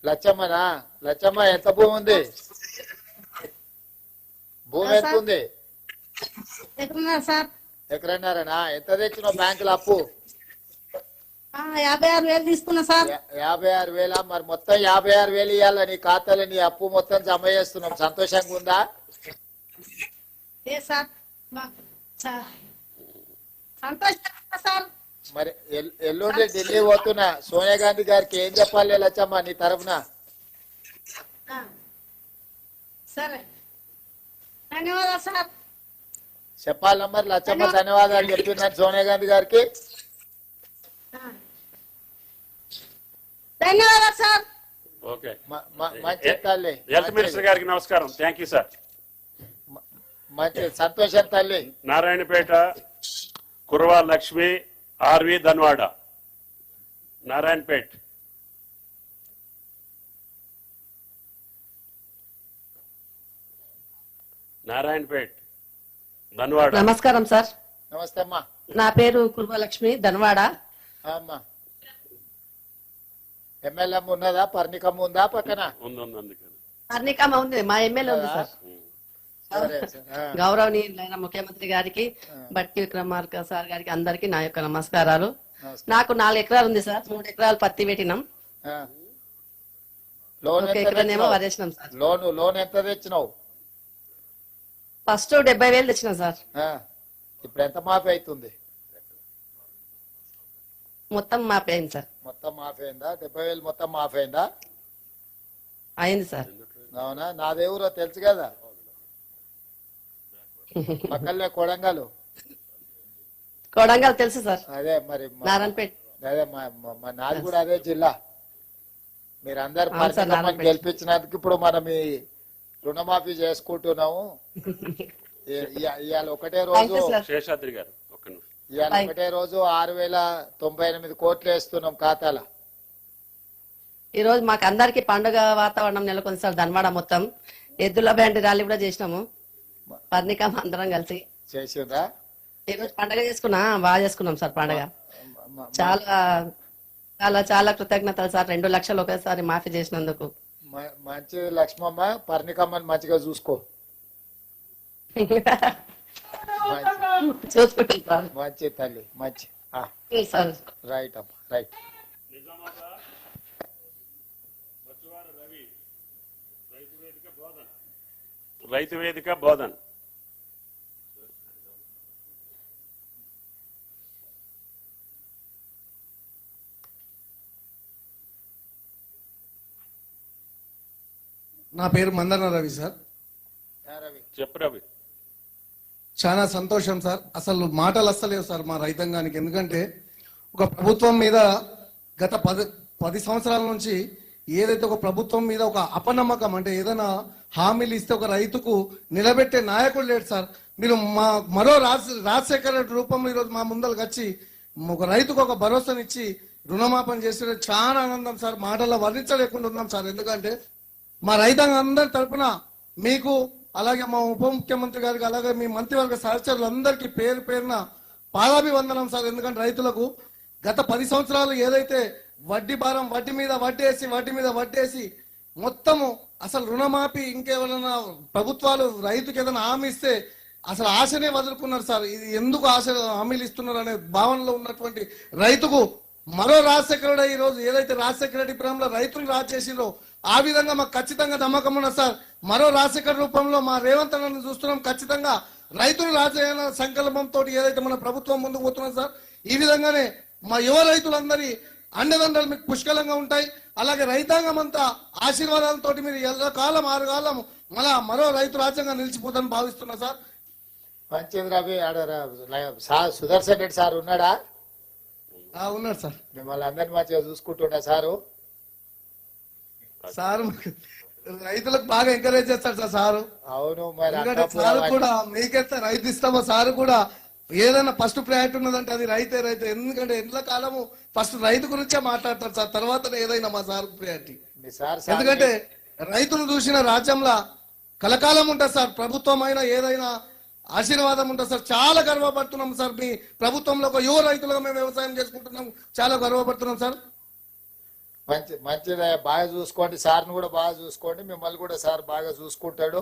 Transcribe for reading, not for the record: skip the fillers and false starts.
లచ్చమ్మనా? లచ్చమ్మ ఎంత భూమి ఉంది? భూమి ఎంత ఉంది? ఎకరన్నారనా? ఎంత తెచ్చినావు బ్యాంకులో అప్పు? 56,000 తీసుకున్నా సార్. 56,000. మరి మొత్తం 56,000 ఇవ్వాల నీ ఖాతాలో. నీ అప్పు మొత్తం జమ చేస్తున్నాం. సంతోషంగా ఉందా? మరి ఎల్లుండి ఢిల్లీ పోతున్నా. సోనియా గాంధీ గారికి ఏం చెప్పాలి లచ్చమ్మ నీ తరఫున? సరే, ధన్యవాదాలు సార్. చెప్పాలి మరి లచ్చమ్మ ధన్యవాదాలు చెప్తున్నాను సోనియా గాంధీ గారికి. ధన్యవాదాలు సార్. ఓకే, మంచి తల్లి. హెల్త్ మినిస్టర్ గారికి నమస్కారం. Thank you sir. మంచి సంతోషం తల్లి. నారాయణపేట కుర్వా లక్ష్మి ఆర్వి ధన్వాడ. నారాయణపేట్. నారాయణపేట్ ధన్వాడ. నమస్కారం సార్. నమస్తే అమ్మా. నా పేరు కుర్మలక్ష్మి ధన్వాడ. అమ్మా ఎమ్మెల్యే ఉన్నదా? పర్ణికమ్మ ఉందా పక్కన? పర్ణికమ్మ ఉంది, మా ఎమ్మెల్యే ఉంది సార్. గౌరవనీయులైన ముఖ్యమంత్రి గారికి, బట్టి విక్రమార్క సార్ గారికి, అందరికి నా యొక్క నమస్కారాలు. నాకు 4 ఎకరాలు ఉంది సార్. 3 ఎకరాలు పత్తి పెట్టినాం, 1 ఎకరానేమో వరేసినాం సార్. లోన్ ఎంత తెచ్చినావు? ఫస్ట్ 70,000 తెచ్చినాం సార్. ఇప్పుడు ఎంత మాఫీ అవుతుంది? మొత్తం మాఫీ అయింది సార్. మొత్తం మాఫీ అయిందా? 70,000 మొత్తం మాఫీ అయిందా? అయింది సార్. అవునా? నాదేవురో తెలుసు కదా, పక్కనే కొడంగల్. కొడంగల్ తెలుసు సార్. అదే మరి నారాయణపేట. అదే నాది కూడా అదే జిల్లా. మీరందరు పర్ణికమ్మని గెలిపించినందుకు ఇప్పుడు మనం ఈ రుణమాఫీ చేసుకుంటున్నాము. ఇవాళ ఒకటే రోజు శేషాద్రి గారు, ఇవాళ ఒకటే రోజు 6,098 కోట్లు వేస్తున్నాం ఖాతాల. ఈ రోజు మాకు అందరికి పండుగ వాతావరణం నెలకొంది సార్. ధన్వాడ మొత్తం ఎద్దుల బ్యాండ్ ర్యాలీ కూడా చేసినాము, పర్ణికమ్మ అందరం కలిసి చేసిందా? ఈ రోజు పండుగ చేసుకున్నా, బాగా చేసుకున్నాం సార్ పండుగ. చాలా చాలా చాలా కృతజ్ఞతలు సార్. 2 లక్షలు ఒకేసారి మాఫీ చేసినందుకు. మంచి లక్ష్మమ్మ, పర్ణికమ్మని మంచిగా చూసుకో. చూసుకుంటాం సార్. మంచి తల్లి, మంచి. రైట్ అమ్మా, రైట్. రైతు వేదిక బోధన్. నా పేరు మందన రవి సార్. చెప్పు రవి. చాలా సంతోషం సార్. అసలు మాటలు అస్సలేవు సార్ మా రైతాంగానికి. ఎందుకంటే ఒక ప్రభుత్వం మీద గత 10 సంవత్సరాల నుంచి ఏదైతే ఒక ప్రభుత్వం మీద ఒక అపనమ్మకం, అంటే ఏదైనా హామీలు ఇస్తే ఒక రైతుకు నిలబెట్టే నాయకుడు లేడు సార్. మీరు మరో రాజశేఖర రెడ్డి రూపంలో ఈరోజు మా ముందరకు వచ్చి ఒక రైతుకు ఒక భరోసానిచ్చి రుణమాపన చేస్తే చాలా ఆనందం సార్. మాటల్లో వర్ణించలేకుండా ఉన్నాం సార్. ఎందుకంటే మా రైతాంగం అందరి తరఫున మీకు, అలాగే మా ఉప ముఖ్యమంత్రి గారికి, అలాగే మీ మంత్రివర్గ సహచరులందరికీ పేరు పేరున పాదాభివందనం సార్. ఎందుకంటే రైతులకు గత 10 సంవత్సరాలు ఏదైతే వడ్డీ భారం, వడ్డీ మీద వడ్డేసి మొత్తము అసలు రుణమాఫీ, ఇంకేమైనా ప్రభుత్వాలు రైతుకి ఏదైనా హామీ ఇస్తే అసలు ఆశనే వదులుకున్నారు సార్. ఇది ఎందుకు ఆశ హామీలు ఇస్తున్నారు అనే భావనలో ఉన్నటువంటి రైతుకు మరో రాజశేఖరుడు ఈ రోజు ఏదైతే రాజశేఖర రెడ్డి ప్రేమలో రైతులు రాజు చేసిందో ఆ విధంగా మాకు ఖచ్చితంగా నమ్మకం ఉన్నది సార్. మరో రాజశేఖర రూపంలో మా రేవంత్ అన్నను చూస్తున్నాం. ఖచ్చితంగా రైతులు రాజైన సంకల్పంతో ఏదైతే మన ప్రభుత్వం ముందుకు పోతున్నది సార్. ఈ విధంగానే మా యువ రైతులందరి అండదండలు మీకు పుష్కలంగా ఉంటాయి. అలాగే రైతాంగం అంతా ఆశీర్వాదాలతో మీరు 6 కాలం మరో రైతు రాజ్యంగా నిలిచిపోతానని భావిస్తున్నా సార్. మంచిది రవి. సుదర్శన్ రెడ్డి సార్ ఉన్నాడా? ఉన్నాడు సార్. మిమ్మల్ని అందరినీ మంచిగా చూసుకుంటున్నా సారు. సార్ రైతులకు బాగా ఎంకరేజ్ చేస్తాడు సార్ సారు. అవును, మరి సార్ కూడా మీకైతే రైతు ఇస్తామో సార్ కూడా ఏదైనా ఫస్ట్ ప్రయారిటీ ఉన్నదంటే అది రైతే. ఎందుకంటే ఎండ్ల కాలము ఫస్ట్ రైతు గురించే మాట్లాడతారు సార్, తర్వాత ఏదైనా మా సార్ ప్రయారిటీ. ఎందుకంటే రైతును చూసిన రాజ్యంలో కలకాలం ఉంటుంది సార్. ప్రభుత్వం అయినా ఏదైనా ఆశీర్వాదం ఉంటుంది సార్. చాలా గర్వపడుతున్నాం సార్. మీ ప్రభుత్వంలో ఒక యువ రైతులుగా మేము వ్యవసాయం చేసుకుంటున్నాం, చాలా గర్వపడుతున్నాం సార్. మంచిదే, బాగా చూసుకోండి, సార్ని కూడా బాగా చూసుకోండి, మిమ్మల్ని కూడా సార్ బాగా చూసుకుంటాడు.